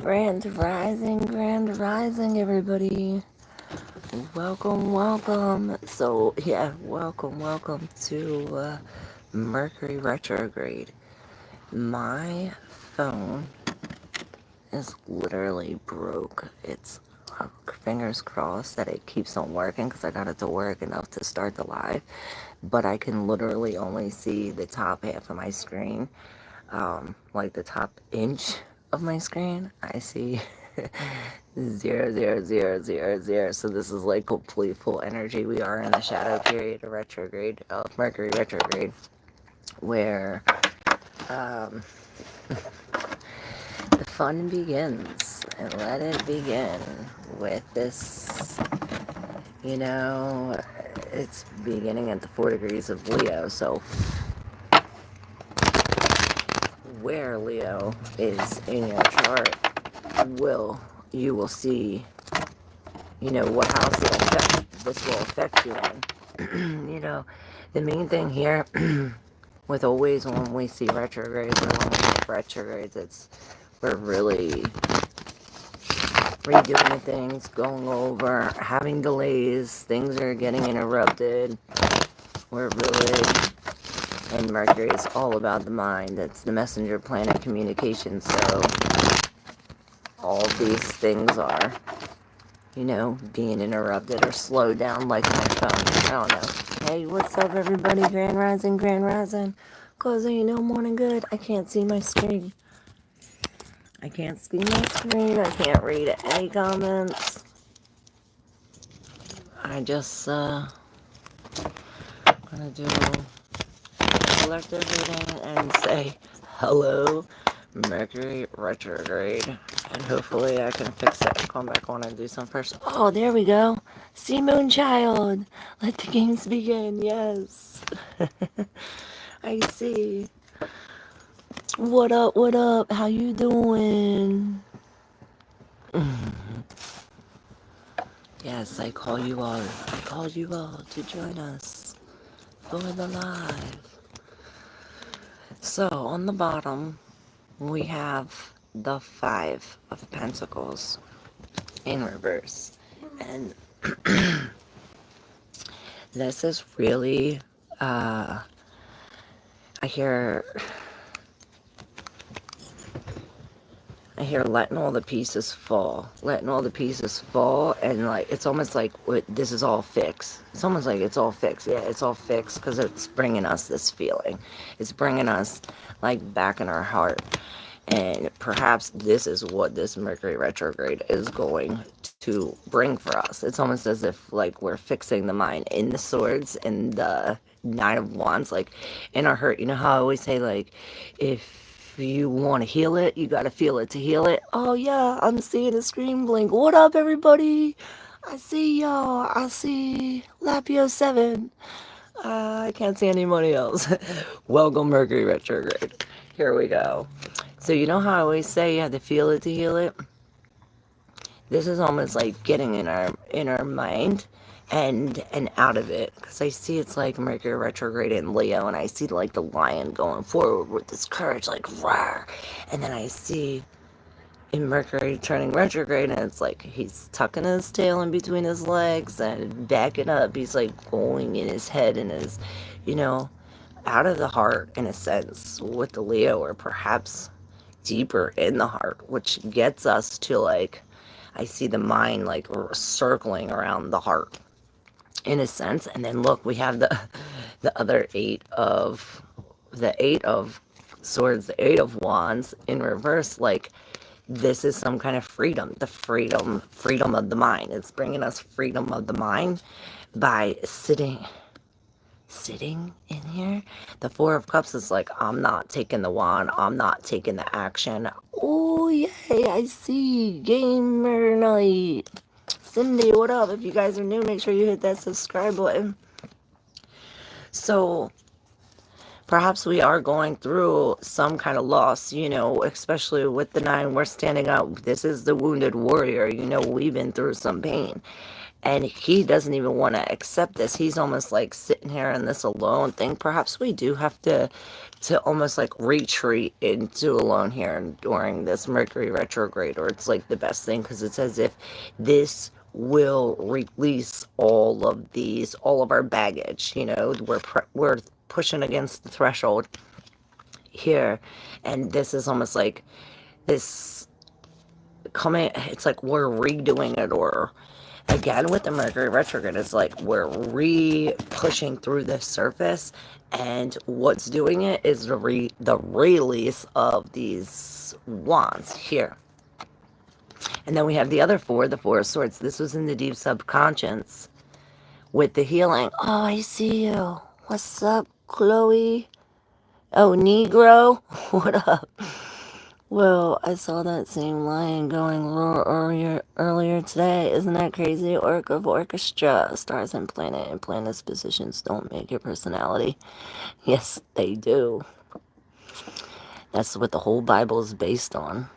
Grand rising, everybody. Welcome. So, yeah, welcome to Mercury retrograde. My phone is literally broke. It's fingers crossed that it keeps on working because I got it to work enough to start the live. But I can literally only see the top half of my screen, like the top inch of my screen. I see 0, 0, 0, 0, 0. So this is like complete full energy. We are in the shadow period of retrograde, of Mercury retrograde, where um, the fun begins. And let it begin with this, you know, it's beginning at the 4 degrees of Leo. So where Leo is in your chart, you will see, what house this will affect you in. The main thing here with always when we see retrogrades or when we have retrogrades, we're really redoing things, going over, having delays, things are getting interrupted. We're really, and Mercury is all about the mind. It's the messenger planet communication, so all these things are, being interrupted or slowed down like my phone. I don't know. Hey, what's up, everybody? Grand Rising, Grand Rising. Cause ain't no morning good. I can't see my screen. I can't read any comments. I just, gonna do collective reading and say hello, Mercury retrograde. And hopefully I can fix it and come back on and do some first. Oh, there we go. See, Moonchild. Let the games begin. Yes. I see. What up? How you doing? Yes, I called you all to join us for the live. So, on the bottom, we have the 5 of Pentacles in reverse. And this is really, I hear letting all the pieces fall, and like it's almost like this is all fixed. It's almost like it's all fixed. Yeah, it's all fixed because it's bringing us this feeling. It's bringing us like back in our heart, and perhaps this is what this Mercury retrograde is going to bring for us. It's almost as if like we're fixing the mind in the swords and the 9 of Wands, like in our hurt. You know how I always say, like, if you want to heal it, you got to feel it to heal it. Oh yeah, I'm seeing a screen blink. What up, everybody? I see y'all. I see Lapio 7. I can't see anybody else. Welcome, Mercury retrograde. Here we go. So you know how I always say you have to feel it to heal it? This is almost like getting in our mind and out of it, because I see it's like Mercury retrograde in Leo, and I see like the lion going forward with this courage, like roar, and then I see in Mercury turning retrograde, and it's like he's tucking his tail in between his legs and backing up. He's like going in his head and his, out of the heart in a sense with the Leo, or perhaps deeper in the heart, which gets us to like, I see the mind like circling around the heart in a sense. And then look, we have the other 8 of swords, the 8 of wands in reverse. Like this is some kind of freedom, the freedom of the mind. It's bringing us freedom of the mind by sitting in here. The 4 of cups is like, I'm not taking the wand, I'm not taking the action. Oh yay, I see. Gamer night. Cindy, what up? If you guys are new, make sure you hit that subscribe button. So perhaps we are going through some kind of loss, especially with the 9. We're standing up. This is the wounded warrior. We've been through some pain. and he doesn't even want to accept this. He's almost like sitting here in this alone thing. Perhaps we do have to almost like retreat into alone here during this Mercury retrograde, or it's like the best thing, because it's as if this will release all of our baggage. We're pushing against the threshold here, and this is almost like this coming. It's like we're redoing it, or again with the Mercury retrograde, it's like we're pushing through the surface, and what's doing it is the release of these wands here. And then we have the other four, the Four of Swords. This was in the deep subconscious with the healing. Oh, I see you. What's up, Chloe? Oh, Negro. What up? Well, I saw that same line going earlier today. Isn't that crazy? Orc of orchestra. Stars and planets positions don't make your personality. Yes, they do. That's what the whole Bible is based on.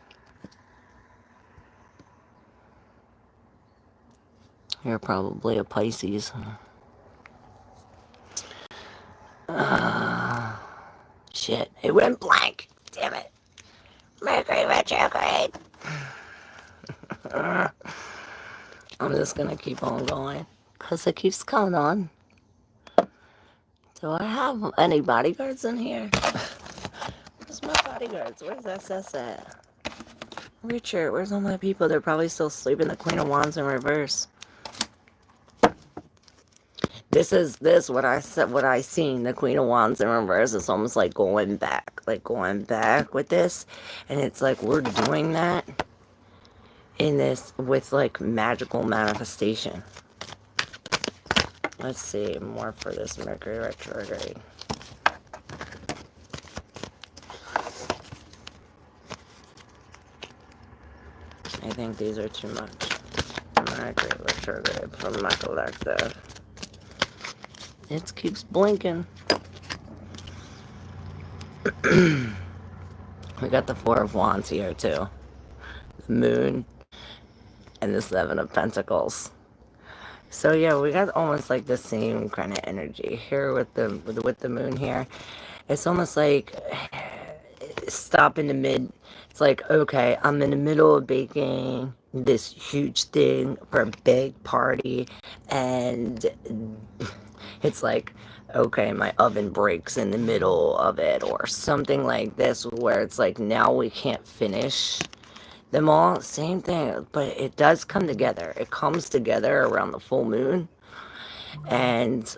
You're probably a Pisces. Shit, it went blank. Damn it. Mercury retrograde. I'm just gonna keep on going because it keeps coming on. Do I have any bodyguards in here? Where's my bodyguards? Where's SS at? Richard, where's all my people? They're probably still sleeping. The Queen of Wands in reverse. This what I seen, the Queen of Wands in reverse. It's almost like going back with this, and it's like we're doing that in this with like magical manifestation. Let's see more for this Mercury retrograde. I think these are too much. Mercury retrograde from my collective. It keeps blinking. We got the Four of Wands here too. The Moon and the Seven of Pentacles. So yeah, we got almost like the same kind of energy here with the Moon here. It's almost like stop in the mid. It's like, okay, I'm in the middle of baking this huge thing for a big party, and it's like, okay, my oven breaks in the middle of it, or something like this, where it's like now we can't finish them all. Same thing, but it does come together. It comes together around the full moon, and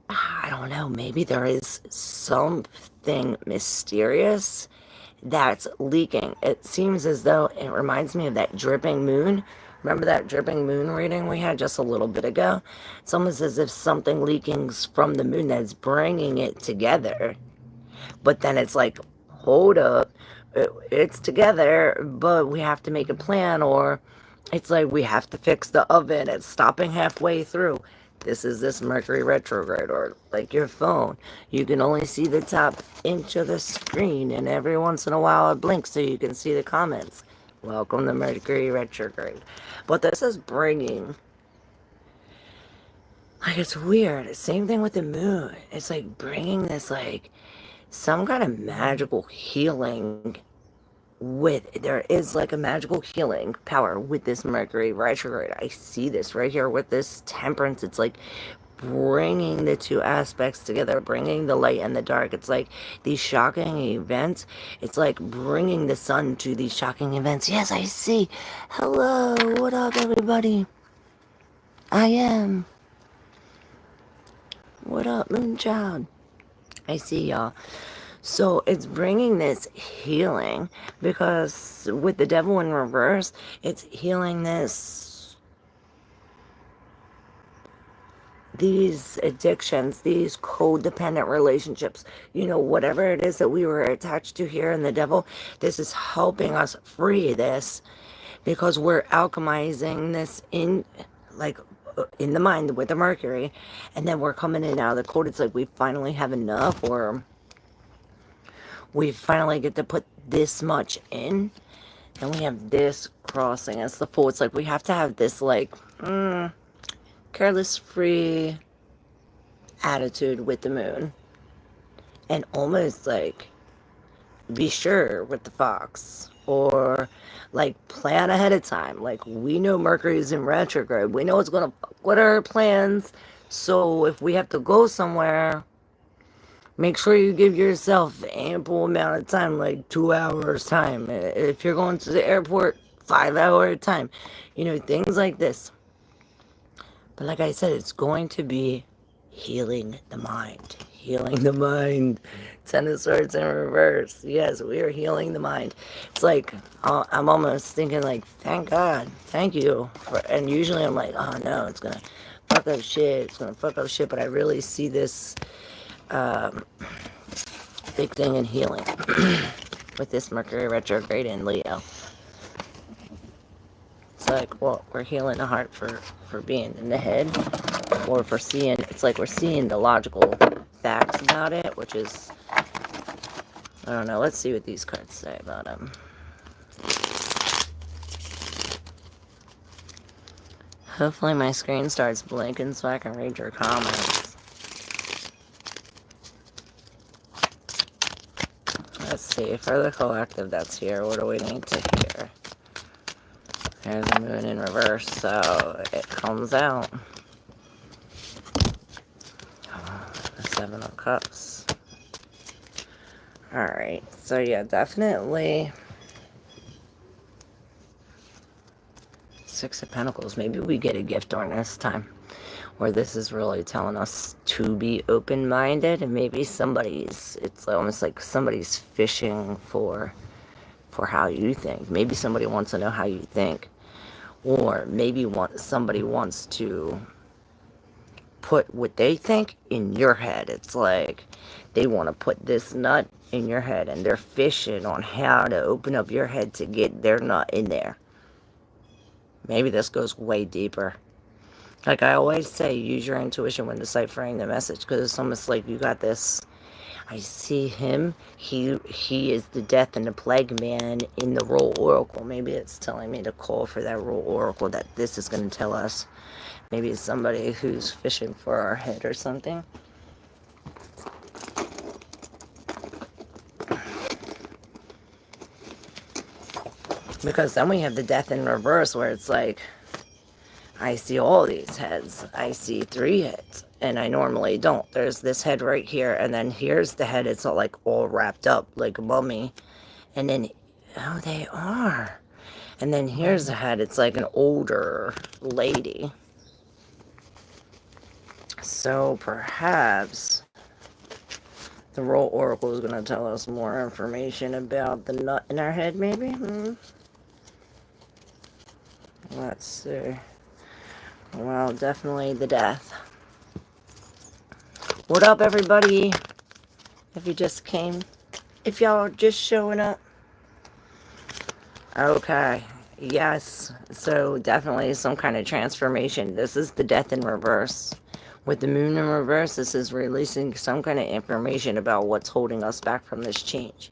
I don't know, maybe there is something mysterious that's leaking. It seems as though it reminds me of that dripping moon. Remember that dripping moon reading we had just a little bit ago? It's almost as if something leaking from the moon that's bringing it together. But then it's like, hold up, it's together, but we have to make a plan, or it's like we have to fix the oven. It's stopping halfway through. This is this Mercury retrograde, or like your phone. You can only see the top inch of the screen, and every once in a while it blinks so you can see the comments. Welcome to Mercury retrograde. But this is bringing, like, it's weird. Same thing with the moon. It's like bringing this, like, some kind of magical healing there is like a magical healing power with this Mercury retrograde. I see this right here with this Temperance. It's like bringing the two aspects together, bringing the light and the dark. It's like these shocking events. It's like bringing the sun to these shocking events. Yes, I see. Hello, what up, everybody? I am. What up, Moonchild? I see y'all. So it's bringing this healing, because with the Devil in reverse, it's healing these addictions, these codependent relationships, whatever it is that we were attached to here in the Devil. This is helping us free this, because we're alchemizing this in the mind with the Mercury, and then we're coming in out of the code. It's like we finally have enough, or we finally get to put this much in, and we have this crossing as the Fool. It's like we have to have this, like, careless free attitude with the moon, and almost like be sure with the fox, or like plan ahead of time. Like, we know Mercury's in retrograde, we know it's gonna fuck with our plans, so if we have to go somewhere, make sure you give yourself ample amount of time, like 2 hours time. If you're going to the airport, 5 hour time, things like this. But like I said, it's going to be healing the mind. Healing the mind. Ten of Swords in reverse. Yes, we are healing the mind. It's like, I'm almost thinking like, thank God, thank you. And usually I'm like, oh no, it's going to fuck up shit. It's going to fuck up shit. But I really see this big thing in healing with this Mercury retrograde in Leo. It's like, well, we're healing the heart for being in the head, or for seeing, it's like we're seeing the logical facts about it, which is, I don't know, let's see what these cards say about them. Hopefully my screen starts blinking so I can read your comments. Let's see, for the collective that's here, what do we need to hear? There's the moon in reverse, so it comes out. The Seven of Cups. Alright, so yeah, definitely Six of Pentacles. Maybe we get a gift during this time, where this is really telling us to be open-minded, and maybe it's almost like somebody's fishing for how you think. Maybe somebody wants to know how you think, or maybe somebody wants to put what they think in your head. It's like they want to put this nut in your head, and they're fishing on how to open up your head to get their nut in there. Maybe this goes way deeper. Like I always say, use your intuition when deciphering the message, because it's almost like you got this. I see him. He is the death and the plague man in the Royal Oracle. Maybe it's telling me to call for that Royal Oracle that this is going to tell us. Maybe it's somebody who's fishing for our head or something. Because then we have the death in reverse, where it's like, I see all these heads. I see 3 heads, and I normally don't. There's this head right here, and then here's the head. It's all wrapped up like a mummy. And then, oh, they are. And then here's the head. It's like an older lady. So perhaps the Royal Oracle is going to tell us more information about the nut in our head, maybe? Let's see. Well, definitely the death. What up, everybody? If you just came. If y'all are just showing up. Okay. Yes. So definitely some kind of transformation. This is the death in reverse. With the moon in reverse, this is releasing some kind of information about what's holding us back from this change.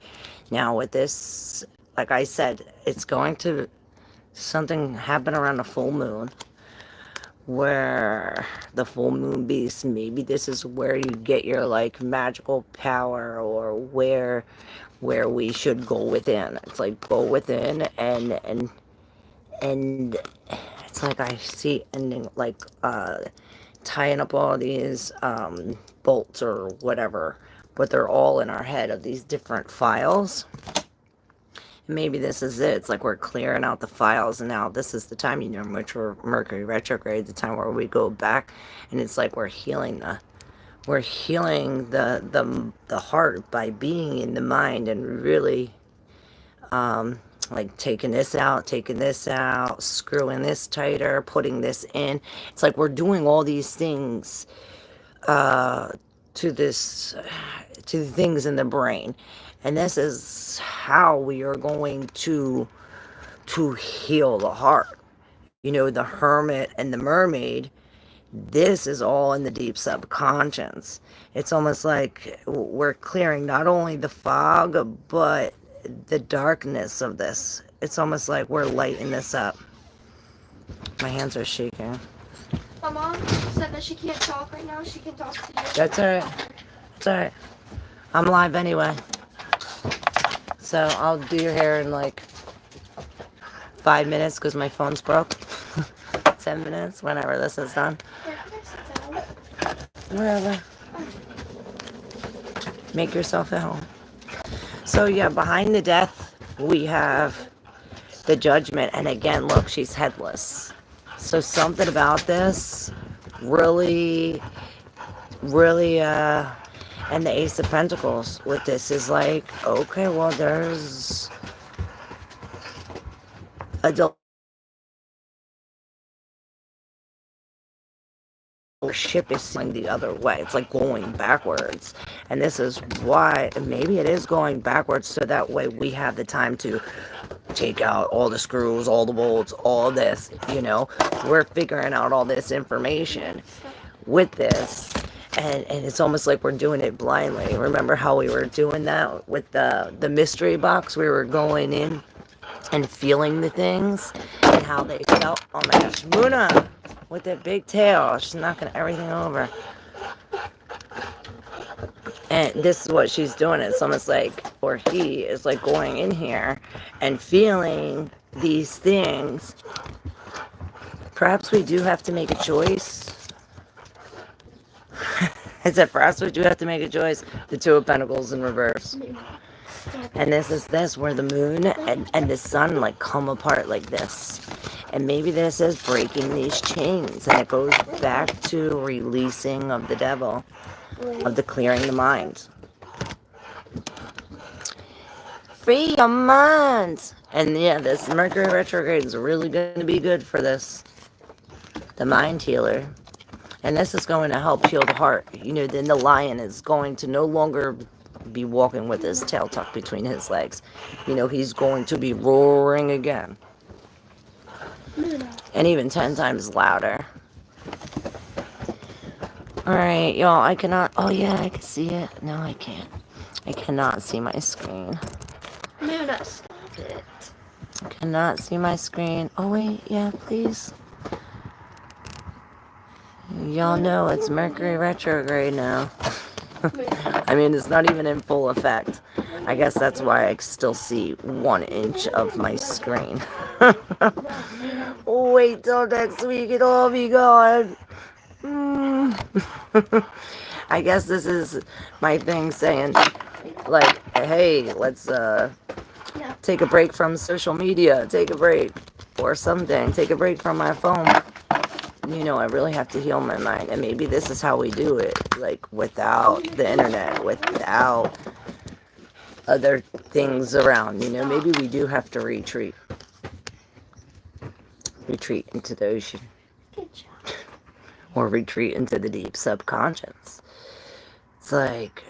Now with this, like I said, it's going to something happen around the full moon, where the full moon beast, maybe this is where you get your like magical power, or where we should go within. It's like go within, and it's like I see ending like tying up all these bolts or whatever, but they're all in our head of these different files. Maybe this is it. It's like we're clearing out the files, and now this is the time, Mercury retrograde, the time where we go back, and it's like we're healing the heart by being in the mind, and really like taking this out, screwing this tighter, putting this in. It's like we're doing all these things to the things in the brain. And this is how we are going to heal the heart. The Hermit and the Mermaid, this is all in the deep subconscious. It's almost like we're clearing not only the fog, but the darkness of this. It's almost like we're lighting this up. My hands are shaking. My mom said that she can't talk right now. She can talk to you. That's alright. It's alright. I'm live anyway. So I'll do your hair in like 5 minutes because my phone's broke. 10 minutes, whenever this is done. Where can I sit down? Wherever. Make yourself at home. So yeah, behind the death, we have the judgment. And again, look, she's headless. So something about this really, really, and the Ace of Pentacles with this is like, okay, well, there's a ship is going the other way. It's like going backwards. And this is why, maybe it is going backwards so that way we have the time to take out all the screws, all the bolts, all this, you know. We're figuring out all this information with this. And it's almost like we're doing it blindly. Remember how we were doing that with the mystery box? We were going in and feeling the things and how they felt. Oh my gosh, Muna with that big tail, she's knocking everything over. And this is what she's doing. It's almost like, or he is like going in here and feeling these things. Perhaps we do have to make a choice. I said, perhaps we do have to make a choice. The Two of Pentacles in reverse. And this is this, where the moon and the sun like come apart like this. And maybe this is breaking these chains. And it goes back to releasing of the devil, of the clearing the mind. Free your mind. And yeah, this Mercury retrograde is really going to be good for this. The mind healer. And this is going to help heal the heart. You know, then the lion is going to no longer be walking with his tail tucked between his legs. You know, he's going to be roaring again. And even 10 times louder. Alright, y'all, I cannot... Oh, yeah, I can see it. No, I can't. I cannot see my screen. Luna, stop it. I cannot see my screen. Oh, wait, yeah, please. Y'all know it's Mercury retrograde now. I mean, it's not even in full effect. I guess that's why I still see 1 inch of my screen. Wait till next week, it'll all be gone. I guess this is my thing saying, like, hey, let's take a break from social media, take a break, or something, take a break from my phone. You know, I really have to heal my mind. And maybe this is how we do it. Like, without the internet, without other things around. You know, maybe we do have to retreat. Retreat into the ocean. Good job. Or retreat into the deep subconscious. It's like,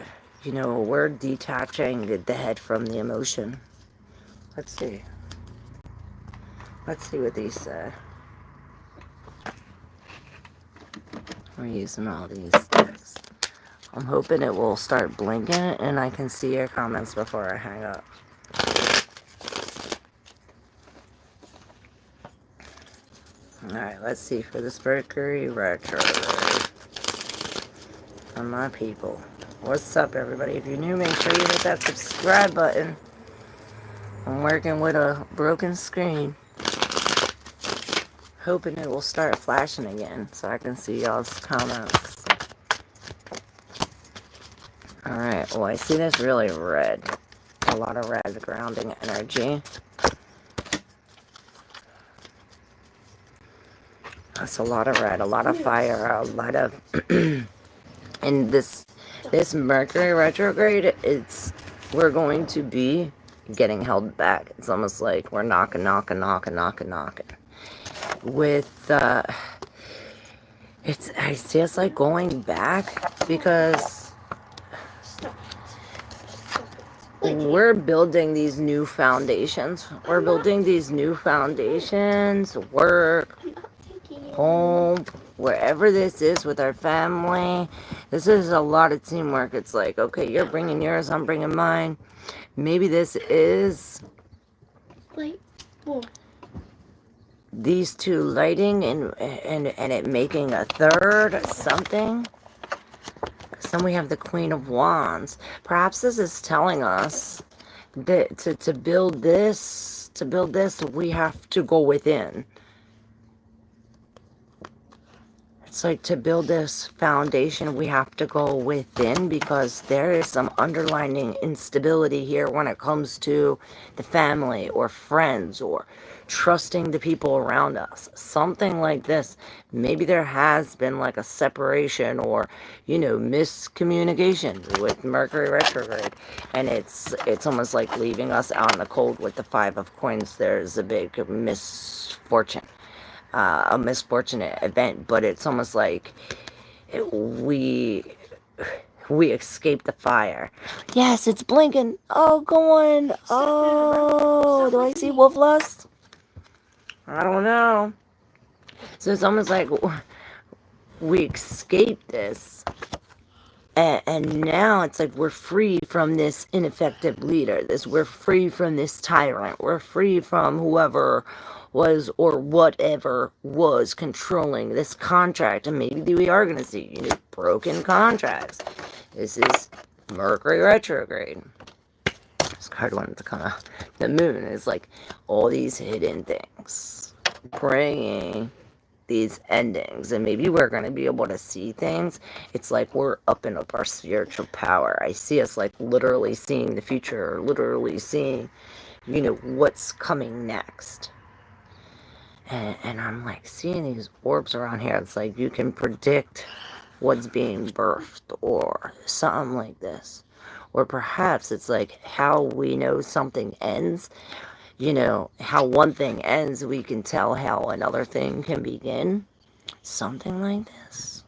you know, we're detaching the head from the emotion. Let's see. Let's see what these say. We're using all these sticks. I'm hoping it will start blinking and I can see your comments before I hang up. Alright, let's see for this Mercury retrograde. For my people. What's up, everybody? If you're new, make sure you hit that subscribe button. I'm working with a broken screen. Hoping it will start flashing again so I can see y'all's comments. Alright, well, I see this really red. A lot of red grounding energy. That's a lot of red, a lot of fire, a lot of... And this Mercury retrograde, we're going to be getting held back. It's almost like we're knocking. With I see us like going back because we're building these new foundations. We're building these new foundations, work, home, wherever this is with our family. This is a lot of teamwork. It's like, okay, you're bringing yours, I'm bringing mine. Maybe this is Wait, whoa. these two lighting and it making a third something. Then we have the Queen of Wands. Perhaps this is telling us that to build this, we have to go within. It's like to build this foundation, we have to go within, because there is some underlying instability here when it comes to the family or friends or trusting the people around us. Something like this. Maybe there has been like a separation or, you know, miscommunication with Mercury retrograde. And it's almost like leaving us out in the cold with the Five of Coins. There's a big misfortune. A misfortunate event, but it's almost like we escaped the fire. Yes, it's blinking. Oh, go on. Oh, do I see wolf lust? I don't know. So it's almost like we escaped this, and now it's like we're free from this ineffective leader. We're free from this tyrant. We're free from whoever was or whatever was controlling this contract. And maybe we are going to see, you know, broken contracts. This is Mercury retrograde. This card wanted to come out. The moon is like all these hidden things bringing these endings, and maybe we're going to be able to see things. It's like we're upping up our spiritual power. I see us like literally seeing the future, literally seeing, you know, what's coming next. And I'm like seeing these orbs around here. It's like you can predict what's being birthed or something like this. Or perhaps it's like how we know something ends. You know, how one thing ends, we can tell how another thing can begin. Something like this.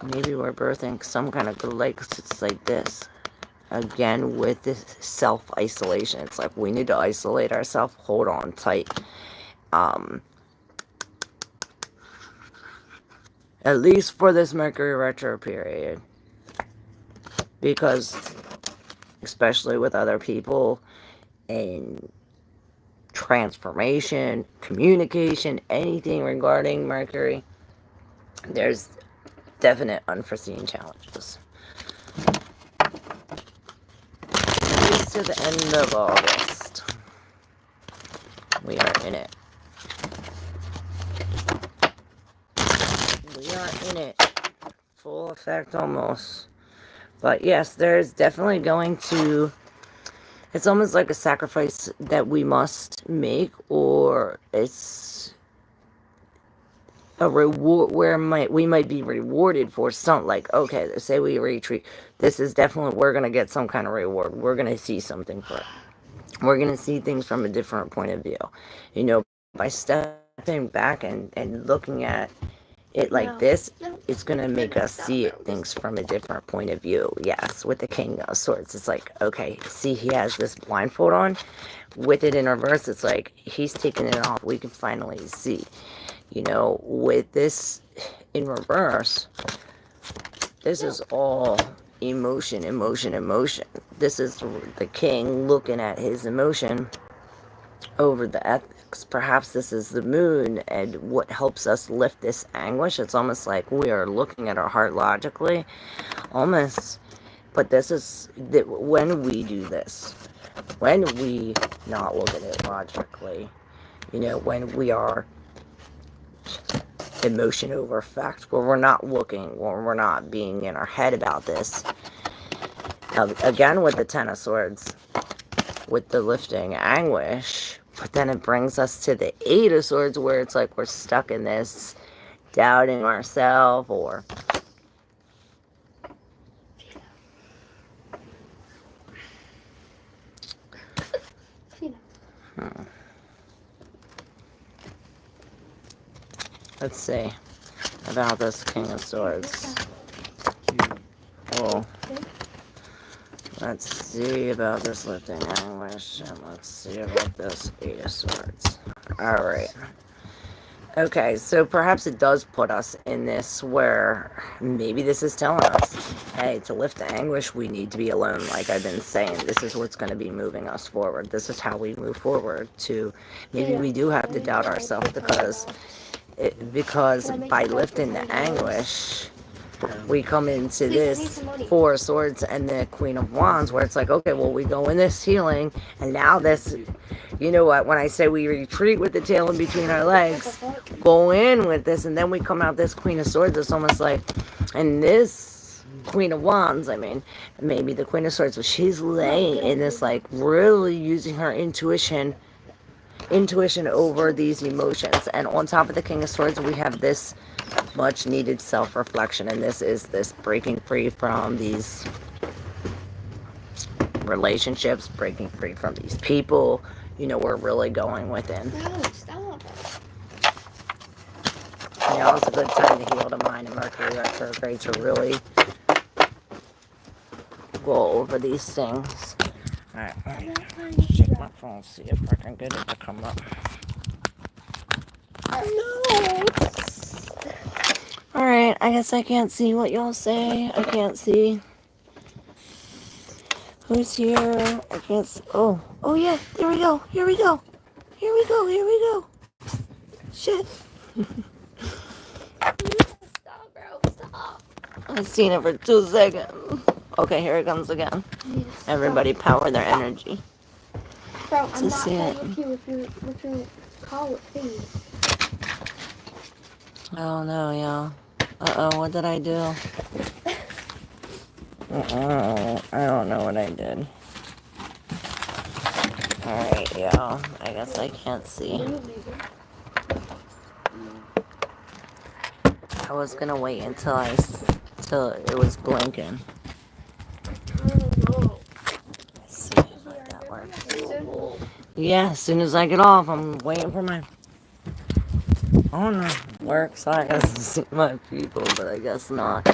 Maybe we're birthing some kind of like, it's like this. Again, with this self-isolation. It's like we need to isolate ourselves. Hold on tight. At least for this Mercury retro period. Because, especially with other people, and transformation, communication, anything regarding Mercury, there's definite unforeseen challenges. At least to the end of August. We are in it. We are in it. Full effect almost. But yes, there's definitely going to... It's almost like a sacrifice that we must make, or it's a reward where we might be rewarded for something. Like, okay, say we retreat. This is definitely, we're going to get some kind of reward. We're going to see something for it. We're going to see things from a different point of view. You know, by stepping back and looking at it like this, it's going to make us see things from a different point of view. Yes, with the King of Swords, it's like, okay, see, he has this blindfold on. With it in reverse, it's like he's taking it off. We can finally see. You know, with this in reverse, this is all emotion, emotion, emotion. This is the king looking at his emotion over the ethics. Perhaps this is the moon, and what helps us lift this anguish. It's almost like we are looking at our heart logically, almost. But this is that when we do this, when we not look at it logically, you know, when we are emotion over fact, where we're not looking, where we're not being in our head about this. Again, with the Ten of Swords, with the lifting anguish. But then it brings us to the Eight of Swords, where it's like we're stuck in this doubting ourselves, or let's see about this King of Swords. Oh, let's see about this lifting anguish, and let's see about this Eight of Swords. Alright. Okay, so perhaps it does put us in this where maybe this is telling us, hey, to lift the anguish, we need to be alone. Like I've been saying, this is what's going to be moving us forward. This is how we move forward to maybe we do have to doubt ourselves because by lifting the anguish, we come into this Four of Swords and the Queen of Wands where it's like, okay, well, we go in this healing and now this, you know what, when I say we retreat with the tail in between our legs, go in with this, and then we come out this Queen of Swords. It's almost like, and this Queen of Wands, I mean, maybe the Queen of Swords, but she's laying in this, like, really using her intuition over these emotions. And on top of the King of Swords, we have this much needed self-reflection, and this is this breaking free from these relationships, breaking free from these people. You know, we're really going within. No, stop. You know, it's a good time to heal the mind, and Mercury retrograde to really go over these things. Alright, check my phone, see if I can get it to come up. No. Alright, I guess I can't see what y'all say. I can't see who's here. I can't see. Oh yeah, there we go. Here we go. Shit. Stop, bro. Stop. I've seen it for 2 seconds. Okay, here it comes again. Everybody power their energy. Bro, I'm not see playing it. with your call with me. Oh no, y'all. Uh-oh, what did I do? I don't know what I did. Alright, y'all. I guess I can't see. I was gonna wait until it was blinking. Let's see if that works. Yeah, as soon as I get off, I'm waiting for my... Oh no, work, so I guess to see my people, but I guess not.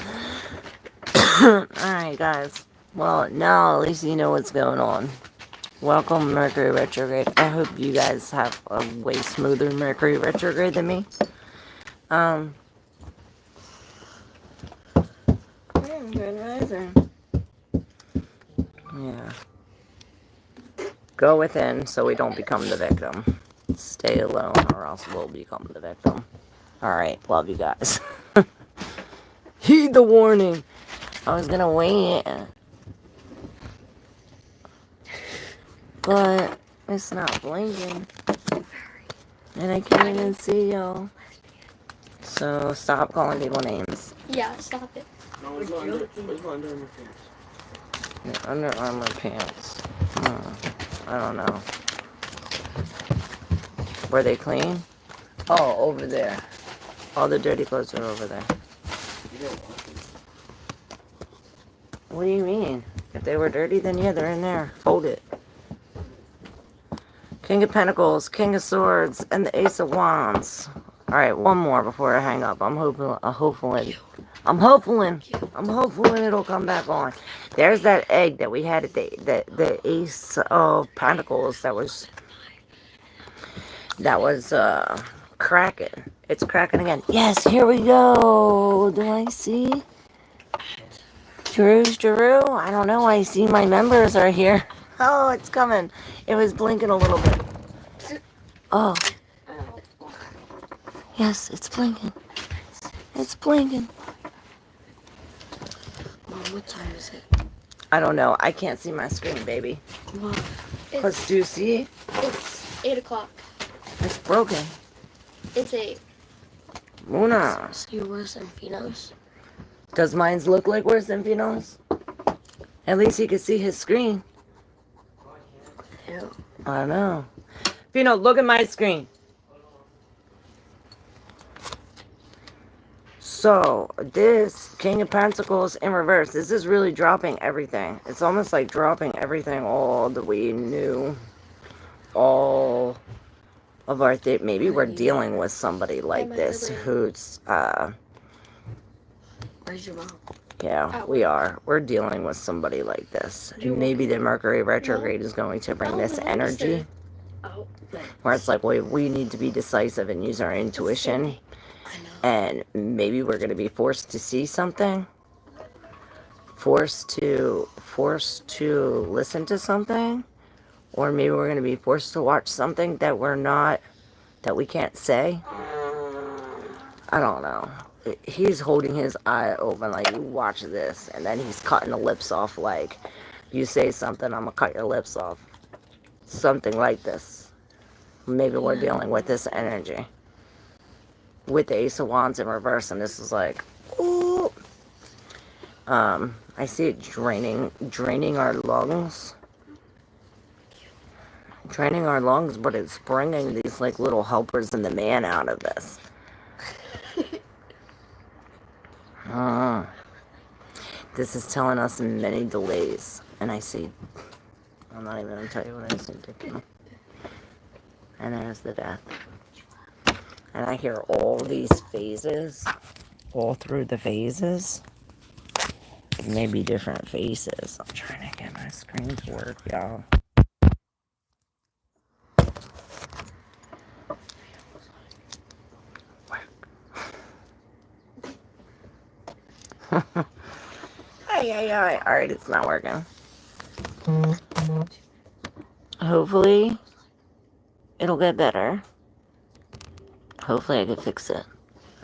Alright, guys. Well, now at least you know what's going on. Welcome, Mercury retrograde. I hope you guys have a way smoother Mercury retrograde than me. Good rising. Yeah. Go within so we don't become the victim. Stay alone or else we'll become the victim. Alright, love you guys. Heed the warning. I was gonna wait, but it's not blinking. And I can't even see y'all. So stop calling people names. Yeah, stop it. Where's my Under Armour pants? The Under Armour pants. I don't know. Were they clean? Oh, over there. All the dirty clothes are over there. What do you mean? If they were dirty, then yeah, they're in there. Fold it. King of Pentacles, King of Swords, and the Ace of Wands. Alright, one more before I hang up. I'm hoping it'll come back on. There's that egg that we had at the Ace of Pentacles that was cracking. It's cracking again. Yes, here we go. Do I see? Drew? I don't know. I see my members are here. Oh, it's coming. It was blinking a little bit. Oh. Yes, it's blinking. It's blinking. Mom, what time is it? I don't know. I can't see my screen, baby. Mom, Because do you see? It's 8 o'clock. It's broken. It's 8. Muna. see worse than Pino's. Does mine look like worse than Pino's? At least he can see his screen. Yeah. I know. Pino, look at my screen. So, this King of Pentacles in reverse. This is really dropping everything. It's almost like dropping everything, all that we knew. All of our... Maybe we're dealing with somebody like this who's... Where's your mom? Yeah, we are. We're dealing with somebody like this. Maybe the Mercury retrograde is going to bring this energy. Oh, where it's like we need to be decisive and use our intuition, I know. and maybe we're going to be forced to see something, forced to listen to something, or maybe we're going to be forced to watch something that we can't say. I don't know. He's holding his eye open like, you watch this, and then he's cutting the lips off like, you say something, I'm gonna cut your lips off. Something like this. Maybe we're dealing with this energy. With the Ace of Wands in reverse, and this is like, ooh. I see it draining our lungs. Draining our lungs, but it's bringing these like little helpers in the man out of this. This is telling us many delays. And I see, I'm not even going to tell you what I see. And there's the death. And I hear all these phases, all through the phases. Maybe different faces. I'm trying to get my screen to work, y'all. Alright, it's not working. Hopefully, it'll get better. Hopefully I can fix it.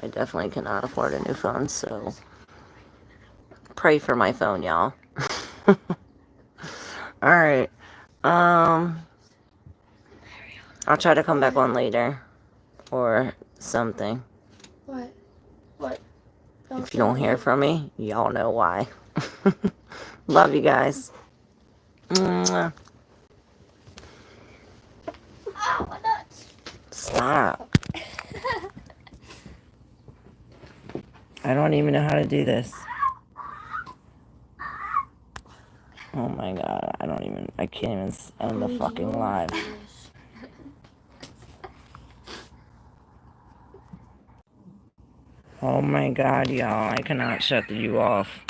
I definitely cannot afford a new phone, so pray for my phone, y'all. Alright. I'll try to come back on later. Or something. What? If you don't hear from me, y'all know why. Love you guys. Mwah. Ow, my nuts. Stop. I don't even know how to do this. Oh my god, I can't even end the fucking live. Oh my god, y'all, I cannot shut you off.